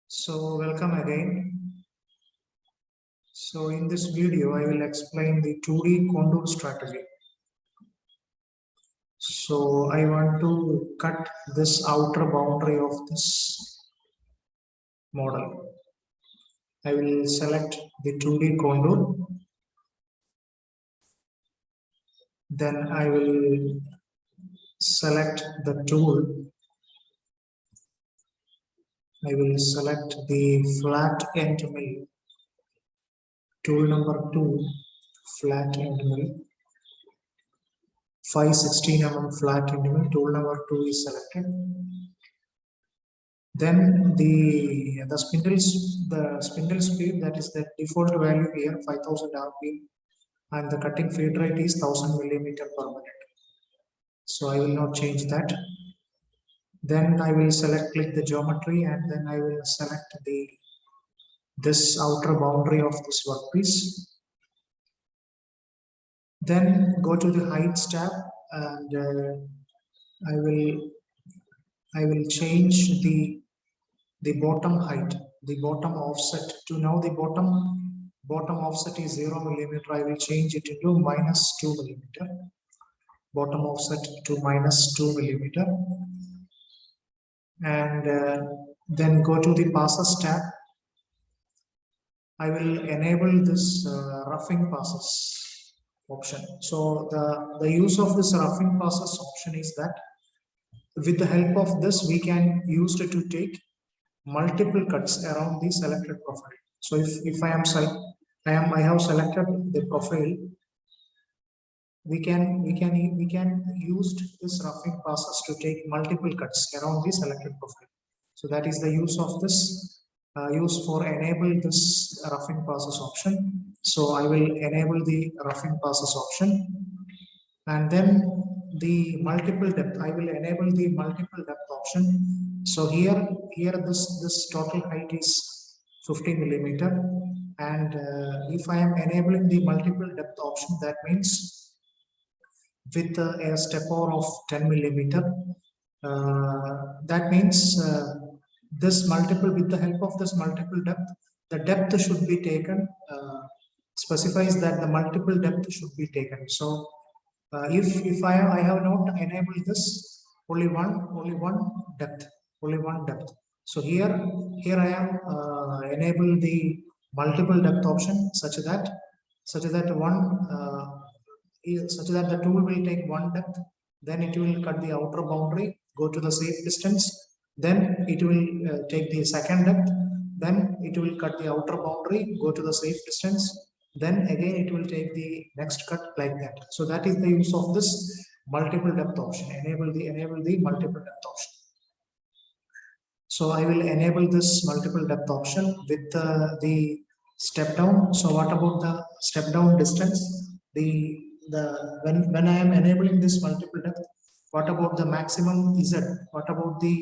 So welcome again. So in this video, I will explain the 2D contour strategy. So I want to cut this outer boundary of this model. I will select the 2D contour. Then I will select the tool. I will select the flat end mill. Tool number 2, flat end mill. 516 mm flat end mill. Tool number 2 is selected. Then the spindle speed, that is the default value here, 5000 rpm, and the cutting feed rate is 1000 millimeter per minute. So I will not change that. Then I will click the geometry, and then I will select this outer boundary of this workpiece. Then go to the heights tab, and I will change the bottom height, the bottom offset to now the bottom offset is 0 millimeter. I will change it into -2 millimeter. Bottom offset to -2 millimeter. And then go to the passes tab. I will enable this roughing passes option. So the use of this roughing passes option is that with the help of this, we can use it to take multiple cuts around the selected profile. So if I have selected the profile, we can use this roughing passes to take multiple cuts around the selected profile. So that is the use of this use for enable this roughing passes option. So I will enable the roughing passes option, and then the multiple depth, I will enable the multiple depth option. So here this total height is 50 millimeter, and if I am enabling the multiple depth option, that means with a step over of 10 millimeter, that means this multiple, with the help of this multiple depth, the depth should be taken, specifies that the multiple depth should be taken. So if I have not enabled this, only one depth. So here I am enable the multiple depth option such that the tool will take one depth, then it will cut the outer boundary, go to the safe distance, then it will take the second depth, then it will cut the outer boundary, go to the safe distance, then again it will take the next cut, like that. So that is the use of this multiple depth option. Enable the multiple depth option. So I will enable this multiple depth option with the step down. So what about the step down distance? When I am enabling this multiple depth, what about the maximum Z? What about the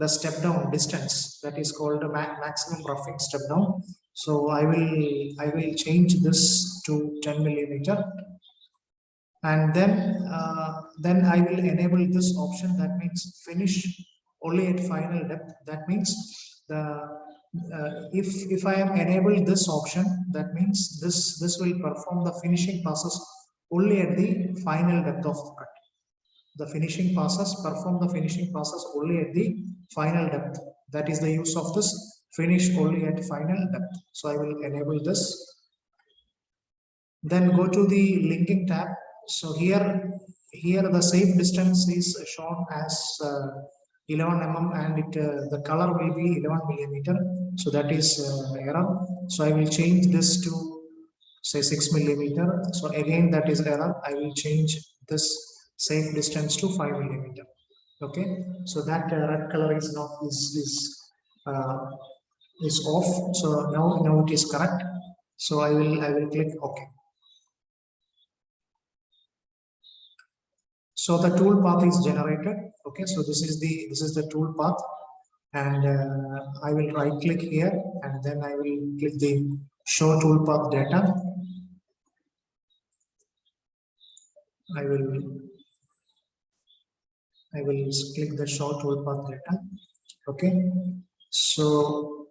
step down distance? That is called a maximum roughing step down. So I will change this to 10 millimeter, and then I will enable this option. That means finish only at final depth. That means if I am enabled this option, that means this will perform the finishing passes only at the final depth of the cut. The finishing passes perform the finishing passes only at the final depth. That is the use of this finish only at final depth. So I will enable this. Then go to the linking tab. So here the safe distance is shown as 11 mm, and the color will be 11 millimeter. So that is error. So I will change this to say 6 millimeter. So again that is error. I will change this safe distance to 5 millimeter. Okay. So that red color is not is off. So now it is correct. So I will click OK. So the tool path is generated. Okay, so this is the tool path, and I will right click here, and then I will click the show tool path data. I will I will click the show toolpath data. Okay, so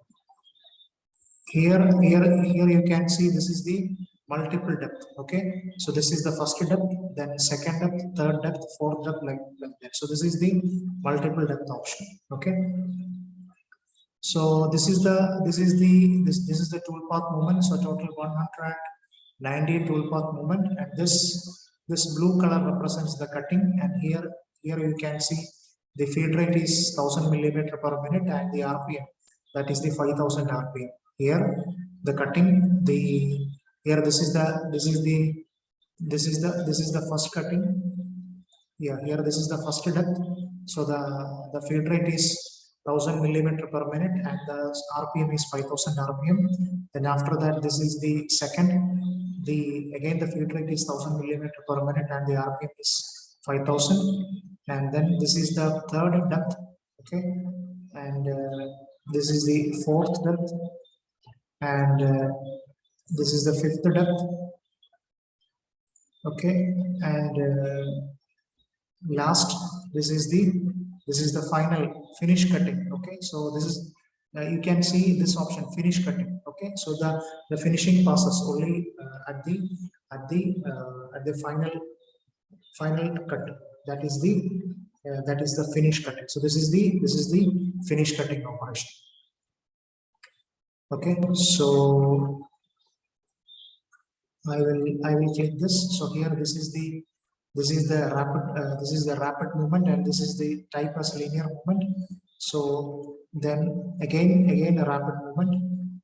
here you can see this is the multiple depth. Okay, so this is the first depth, then second depth, third depth, fourth depth, like that. So this is the multiple depth option. Okay, so this is the toolpath movement. So total 190 toolpath movement, and this blue color represents the cutting, and here you can see the feed rate is 1000 millimeter per minute, and the RPM, that is the 5000 RPM. Here the cutting, the here this is the first cutting. Here this is the first depth. So the feed rate is 1000 millimeter per minute, and the RPM is 5000 RPM. Then after that, this is the second. The again the feed rate is 1000 millimeter per minute, and the RPM is 5000. And then this is the third depth. Okay, and this is the fourth depth, and this is the fifth depth. Okay, and last, this is the final finish cutting. Okay, so this is you can see this option, finish cutting. Okay, so the finishing passes only at the final cut. That is the finish cutting. So this is the finish cutting operation. Okay, so I will click this. So here this is the rapid movement, and this is the type as linear movement. So then again a rapid movement,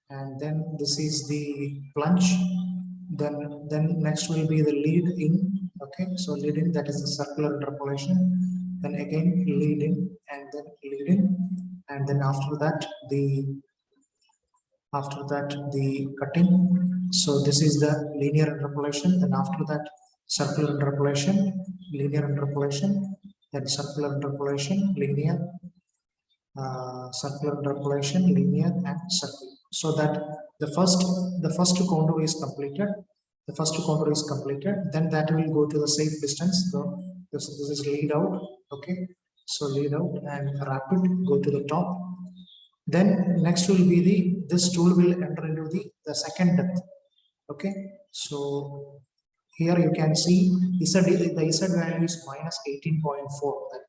and then this is the plunge. Then next will be the lead in. Okay, so lead in, that is the circular interpolation. Then again lead in, and then lead in, and then after that the cutting. So this is the linear interpolation. Then after that, circular interpolation, linear interpolation, then circular interpolation, linear, circular interpolation, linear, and circular. So that the first contour is completed. The first contour is completed. Then that will go to the safe distance. So this is lead out. Okay, so lead out and rapid, go to the top. Then next will be this tool will enter into the second depth. Okay, so here you can see the Z value is minus 18.4. That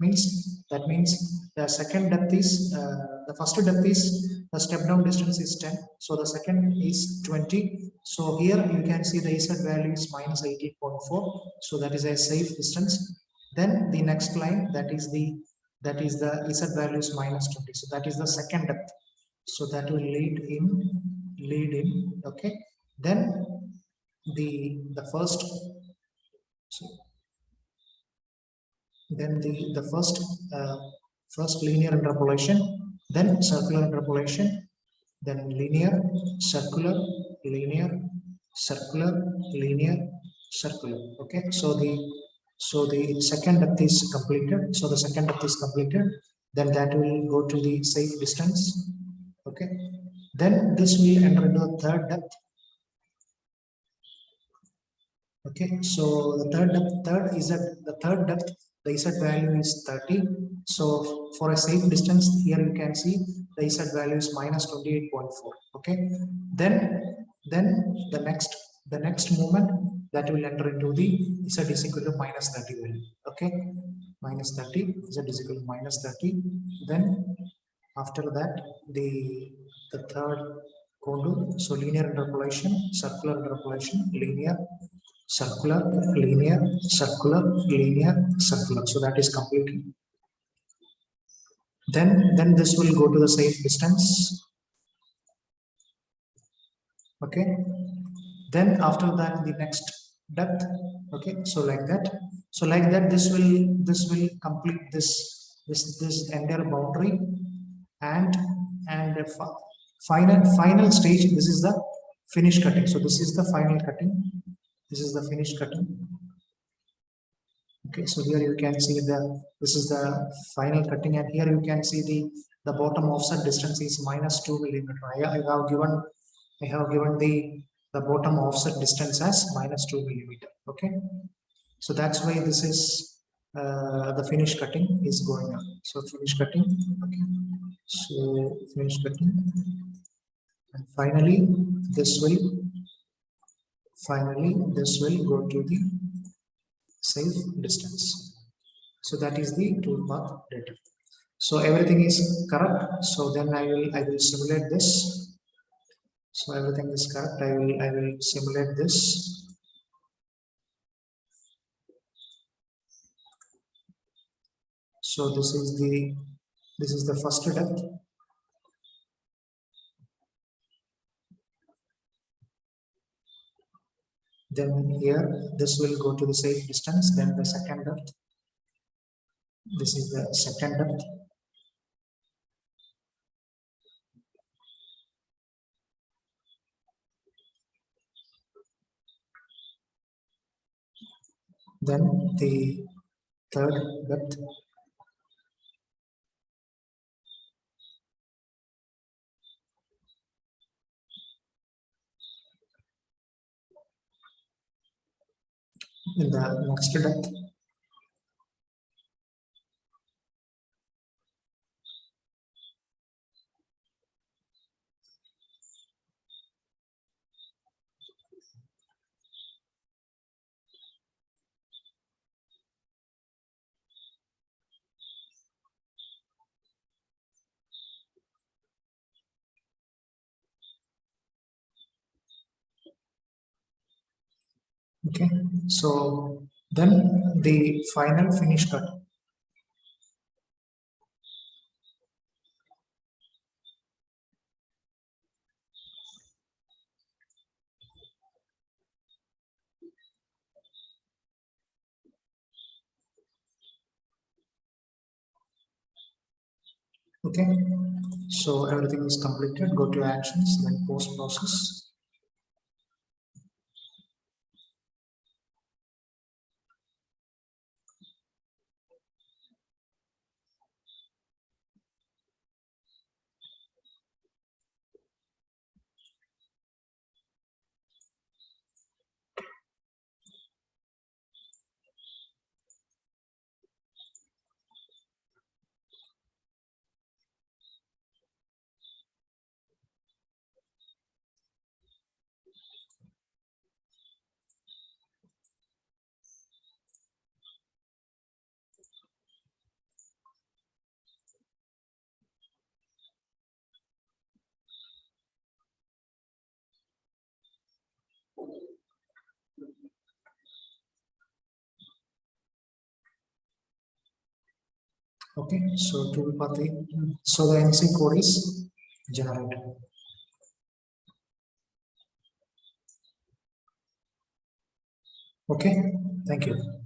means the second depth is the first depth is the step down distance is 10. So the second is 20. So here you can see the Z value is minus 18.4. So that is a safe distance. Then the next line, that is the Z value is minus 20. So that is the second depth. So that will lead in. Okay, then the first, so then the first linear interpolation, then circular interpolation, then linear, circular, linear, circular, linear, circular. Okay, so the second depth is completed. So the second depth is completed. Then that will go to the safe distance. Okay, then this will enter into the third depth. Okay, so the third depth, the Z value is 30. So for a safe distance, here you can see the Z value is minus 28.4. Okay, then the next movement that will enter into the Z is equal to minus 30 value. Okay, minus 30, Z is equal to minus 30. Then after that, the third contour, so linear interpolation, circular interpolation, linear, circular, linear, circular, linear, circular. So that is completed. Then this will go to the safe distance. Okay, then after that the next depth. Okay, so like that this will complete this entire boundary, and final stage, this is the finish cutting. So this is the final cutting, this is the finish cutting. Okay, so here you can see this is the final cutting, and here you can see the bottom offset distance is minus 2 millimeter. I have given the bottom offset distance as minus 2 millimeter. Okay, so that's why this is the finish cutting is going on. So finish cutting, okay. So finish cutting, and finally this will go to the safe distance. So that is the toolpath data. So everything is correct. So then I will simulate this. So everything is correct. I will simulate this. So this is the first depth. Then here this will go to the safe distance. Then the second depth. This is the second depth. Then the third depth. In the next depth. Okay, so then the final finish cut. Okay, so everything is completed. Go to actions, then post process. Okay, so toolpath, so the NC code is generated. Okay, thank you.